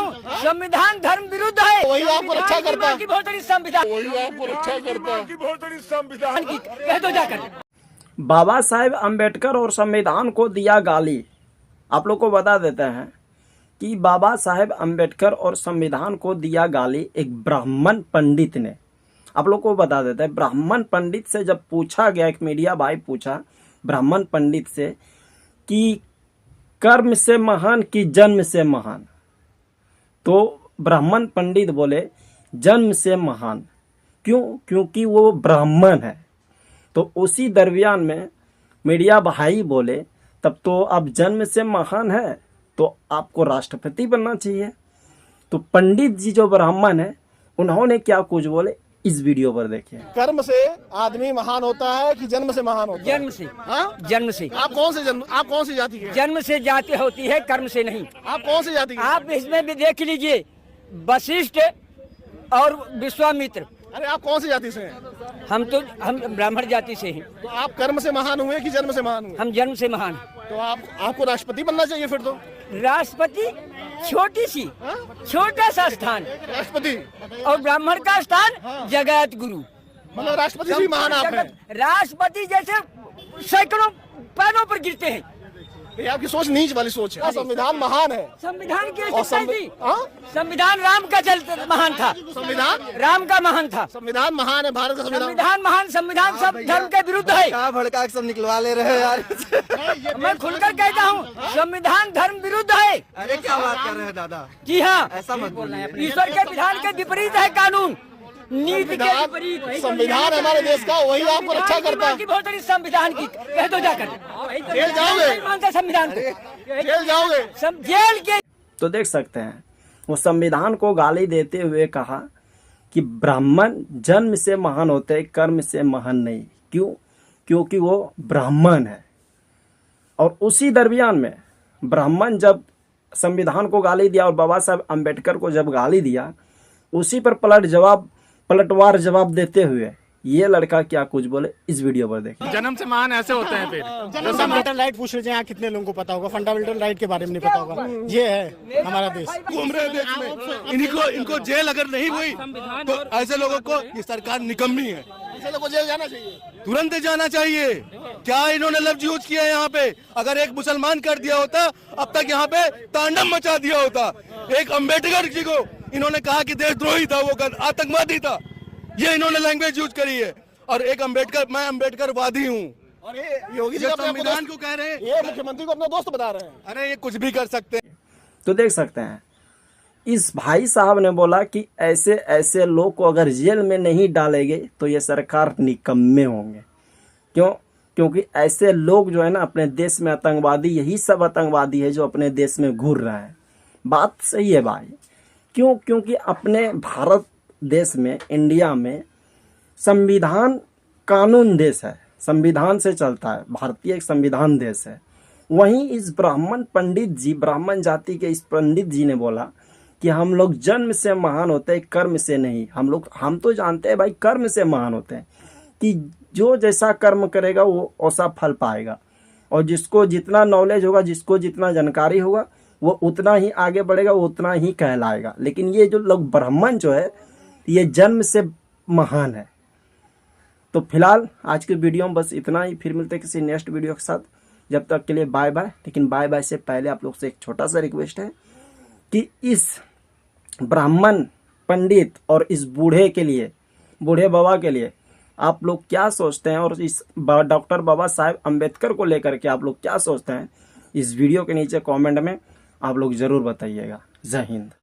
हूँ, संविधान धर्म विरुद्ध है। वही आपको रक्षा करता है, संविधान वही आपको रक्षा करता है। संविधान की कह दो जाकर। बाबा साहेब अम्बेडकर और संविधान को दिया गाली। आप लोग को बता देते हैं कि बाबा साहेब अम्बेडकर और संविधान को दिया गाली एक ब्राह्मण पंडित ने। आप लोग को बता देते हैं, ब्राह्मण पंडित से जब पूछा गया, एक मीडिया भाई पूछा ब्राह्मण पंडित से कि कर्म से महान कि जन्म से महान, तो ब्राह्मण पंडित बोले जन्म से महान। क्यों? क्योंकि वो ब्राह्मण है। तो उसी दरमियान में मीडिया भाई बोले तब तो अब जन्म से महान है तो आपको राष्ट्रपति बनना चाहिए। तो पंडित जी जो ब्राह्मण है उन्होंने क्या कुछ बोले, इस वीडियो पर देखिए। कर्म से आदमी महान होता है कि जन्म से महान होता है? जन्म से। हाँ? जन्म से। आप कौन सी जाति के? जन्म से जाति होती है, कर्म से नहीं। आप कौन सी जाति के? आप इसमें भी देख लीजिए, वशिष्ठ और विश्वामित्र। अरे आप कौन सी जाति से हैं? हम ब्राह्मण जाति से हैं। तो आप कर्म से महान हुए कि जन्म से महान हुए? हम जन्म से महान। तो आपको राष्ट्रपति बनना चाहिए फिर तो। राष्ट्रपति छोटी सी, छोटा सा स्थान, राष्ट्रपति और ब्राह्मण का स्थान जगत गुरु। मतलब राष्ट्रपति भी महान आप हैं। राष्ट्रपति जैसे सैकड़ों पैरों पर गिरते हैं। ये आपकी सोच नीच वाली सोच है। संविधान महान है। संविधान की और संविधान राम का चलते महान था। संविधान राम का महान था। संविधान महान है, भारत का संविधान महान। संविधान सब धर्म के विरुद्ध है। कहाँ भड़का के सब निकलवा ले रहे हैं यार। मैं खुलकर कहता हूँ, संविधान धर्म विरुद्ध है। अरे क्या बात कर रहे हैं दादा? जी हाँ, ऐसा मत बोलना। ईश्वर के विधान के विपरीत है कानून, नीति के विपरीत। संविधान हमारे देश का, वही आपको रक्षा करता है। बहुत बड़ी संविधान की कह दो जाकर। जेल जाओगे? मानता संविधान को, जेल जाओगे? जेल के। तो देख सकते हैं वो संविधान को गाली देते हुए कहा कि ब्राह्मण जन्म से महान होते हैं, कर्म से महान नहीं। क्यों? क्योंकि वो ब्राह्मण है। और उसी दरमियान में ब्राह्मण जब संविधान को गाली दिया और बाबा साहब अम्बेडकर को जब गाली दिया, उसी पर पलटवार जवाब देते हुए ये लड़का क्या कुछ बोले, इस वीडियो पर देखिए। जन्म से महान ऐसे होते हैं फिर। फंडामेंटल राइट पूछ लीजिए, यहाँ कितने लोगों को पता होगा फंडामेंटल राइट के बारे में नहीं पता होगा। ये है हमारा देश। घूम रहे देश में, इनको जेल अगर नहीं हुई तो ऐसे लोगों को ये सरकार निकम्मी है। ऐसे लोगों को जेल जाना चाहिए, तुरंत जाना चाहिए। क्या इन्होंने लफ्ज यूज किया है यहाँ पे? अगर एक मुसलमान कर दिया होता अब तक यहाँ पे तांडव मचा दिया होता। एक अम्बेडकर जी को इन्होंने कहा कि देशद्रोही था, वो आतंकवादी था। ये इन्होंने लैंग्वेज यूज करी है। और एक मैं अम्बेडकरवादी हूँ। और ये योगी जी संविधान को कह रहे हैं, ये मुख्यमंत्री को अपना दोस्त बता रहे हैं। अरे ये कुछ भी कर सकते हैं। तो देख सकते हैं इस भाई साहब ने बोला कि ऐसे ऐसे लोग को अगर जेल में नहीं डालेंगे तो ये सरकार निकम्मे होंगे। क्यों? क्योंकि ऐसे लोग जो है ना अपने देश में आतंकवादी, यही सब आतंकवादी है जो अपने देश में घूर रहा है। बात सही है भाई। क्यों? क्योंकि अपने भारत देश में, इंडिया में संविधान कानून देश है, संविधान से चलता है। भारतीय एक संविधान देश है। वहीं इस ब्राह्मण पंडित जी, ब्राह्मण जाति के इस पंडित जी ने बोला कि हम लोग जन्म से महान होते हैं, कर्म से नहीं। हम तो जानते हैं भाई कर्म से महान होते हैं कि जो जैसा कर्म करेगा वो वैसा फल पाएगा। और जिसको जितना नॉलेज होगा, जिसको जितना जानकारी होगा, वो उतना ही आगे बढ़ेगा, वो उतना ही कहलाएगा। लेकिन ये जो लोग ब्राह्मण जो है ये जन्म से महान है। तो फिलहाल आज के वीडियो में बस इतना ही। फिर मिलते हैं किसी नेक्स्ट वीडियो के साथ। जब तक के लिए बाय बाय। लेकिन बाय बाय से पहले आप लोग से एक छोटा सा रिक्वेस्ट है कि इस ब्राह्मण पंडित और इस बूढ़े के लिए, बूढ़े बाबा के लिए आप लोग क्या सोचते हैं, और इस डॉक्टर बाबा साहेब अम्बेडकर को लेकर के आप लोग क्या सोचते हैं, इस वीडियो के नीचे कमेंट में आप लोग ज़रूर बताइएगा। जय हिंद।